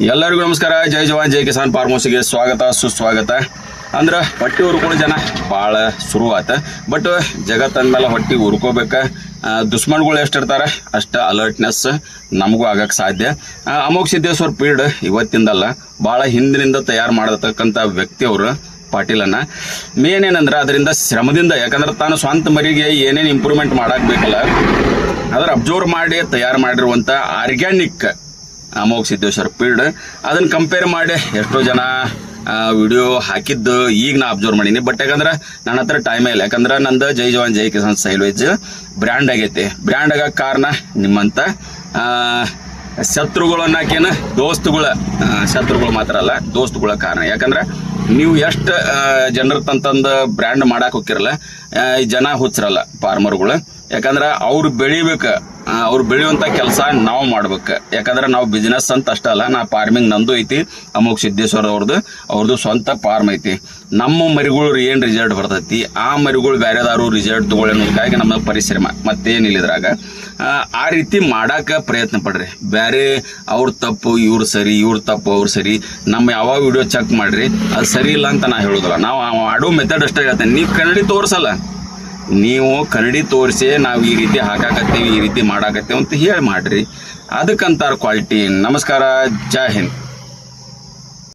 ಎಲ್ಲರಿಗೂ ನಮಸ್ಕಾರ. ಜೈ ಜವಾನ್ ಜೈ ಕಿಸಾನ್ ಫಾರ್ಮರ್ಸ್ಗೆ ಸ್ವಾಗತ ಸುಸ್ವಾಗತ. ಅಂದ್ರೆ ಹೊಟ್ಟೆ ಹುರ್ಕೊಳ್ಳೋ ಜನ ಭಾಳ ಶುರುವಾತ. ಬಟ್ ಜಗತ್ತಂದ್ಮೇಲೆ ಹೊಟ್ಟೆ ಹುರ್ಕೋಬೇಕು. ದುಶ್ಮನ್ಗಳು ಎಷ್ಟಿರ್ತಾರೆ ಅಷ್ಟು ಅಲರ್ಟ್ನೆಸ್ ನಮಗೂ ಆಗಕ್ಕೆ ಸಾಧ್ಯ. ಅಮೋಘ ಸಿದ್ದೇಶ್ವರ ಪೀಡ್ ಇವತ್ತಿಂದಲ್ಲ, ಭಾಳ ಹಿಂದಿನಿಂದ ತಯಾರು ಮಾಡತಕ್ಕಂಥ ವ್ಯಕ್ತಿಯವರು ಪಾಟೀಲನ್ನ. ಮೇನ್ ಏನಂದ್ರೆ ಅದರಿಂದ ಶ್ರಮದಿಂದ, ಯಾಕಂದ್ರೆ ತಾನು ಸ್ವಂತ ಮರಿಗೆ ಏನೇನು ಇಂಪ್ರೂವ್ಮೆಂಟ್ ಮಾಡಕ್ಕೆ ಬೇಕಲ್ಲ ಅದರ ಅಬ್ಸರ್ವ್ ಮಾಡಿ ತಯಾರು ಮಾಡಿರುವಂಥ ಆರ್ಗ್ಯಾನಿಕ್ ಅಮೋಘ ಸಿದ್ದೇಶ್ವರ ಪೀಡ್. ಅದನ್ನು ಕಂಪೇರ್ ಮಾಡಿ ಎಷ್ಟೋ ಜನ ವಿಡಿಯೋ ಹಾಕಿದ್ದು ಈಗ ನಾ ಅಬ್ಸರ್ವ್ ಮಾಡೀನಿ. ಬಟ್ ಯಾಕಂದ್ರೆ ನನ್ನ ಹತ್ರ ಟೈಮೇ ಇಲ್ಲ. ಯಾಕಂದ್ರೆ ನಂದು ಜೈ ಜವಾನ್ ಜೈ ಕಿಸಾನ್ ಸೈಲ್ವೇಜ್ ಬ್ರ್ಯಾಂಡ್ ಆಗೈತಿ. ಬ್ರ್ಯಾಂಡ್ ಆಗಕ್ಕೆ ಕಾರಣ ನಿಮ್ಮಂಥ ಶತ್ರುಗಳನ್ನಾಕೇನು ಶತ್ರುಗಳು ಮಾತ್ರ ಅಲ್ಲ, ದೋಸ್ತುಗಳ ಕಾರಣ. ಯಾಕಂದ್ರೆ ನೀವು ಎಷ್ಟು ಜನರ ತಂತಂದು ಬ್ರ್ಯಾಂಡ್ ಮಾಡಕ್ಕೆ ಹೋಗಿರಲ್ಲ, ಈ ಜನ ಹುಚ್ಚರಲ್ಲ ಫಾರ್ಮರ್ಗಳು. ಯಾಕಂದ್ರೆ ಅವ್ರು ಬೆಳಿಬೇಕು, ಅವ್ರು ಬೆಳೆಯುವಂಥ ಕೆಲಸ ನಾವು ಮಾಡ್ಬೇಕು. ಯಾಕಂದ್ರೆ ನಾವು ಬಿಸ್ನೆಸ್ ಅಂತ ಅಷ್ಟೇ ಅಲ್ಲ, ನಾ ಫಾರ್ಮಿಂಗ್ ನಂದು ಐತಿ, ಅಮೋಘ ಸಿದ್ದೇಶ್ವರ ಅವ್ರದ್ದು ಸ್ವಂತ ಫಾರ್ಮ್ ಐತಿ. ನಮ್ಮ ಮರಿಗಳು ಏನು ರಿಸಲ್ಟ್ ಬರ್ತೈತಿ, ಆ ಮರಿಗಳು ಬೇರೆದಾರು ರಿಸಲ್ಟ್ ತಗೊಳ್ಳಿ ಅನ್ನೋದಕ್ಕಾಗಿ ನಮ್ಮ ಪರಿಶ್ರಮ ಮತ್ತೇನಿಲ್ಲ ಇದ್ರಾಗ. ಆ ರೀತಿ ಮಾಡಕ್ಕೆ ಪ್ರಯತ್ನ ಪಡ್ರಿ. ಬೇರೆ ಅವ್ರ ತಪ್ಪು ಇವ್ರು ಸರಿ, ಇವ್ರ ತಪ್ಪು ಅವ್ರು ಸರಿ, ನಮ್ಮ ಯಾವ ವಿಡಿಯೋ ಚೆಕ್ ಮಾಡ್ರಿ, ಅದು ಸರಿ ಇಲ್ಲ ಅಂತ ನಾ ಹೇಳೋದಿಲ್ಲ. ನಾವು ಆಡೋ ಮೆಥಡ್ ಅಷ್ಟೇ ಹೇಳ್ತೇನೆ. ನೀವು ಕನ್ನಡಿ ತೋರಿಸಲ್ಲ, ನೀವು ಕನ್ನಡಿ ತೋರಿಸಿ ನಾವು ಈ ರೀತಿ ಹಾಕಾಕತ್ತೀವಿ, ಈ ರೀತಿ ಮಾಡಾಕತ್ತೀವಿ ಅಂತ ಹೇಳಿ ಮಾಡ್ರಿ. ಅದಕ್ಕಂತಾರ ಕ್ವಾಲಿಟಿ. ನಮಸ್ಕಾರ, ಜೈ ಹಿಂದ್.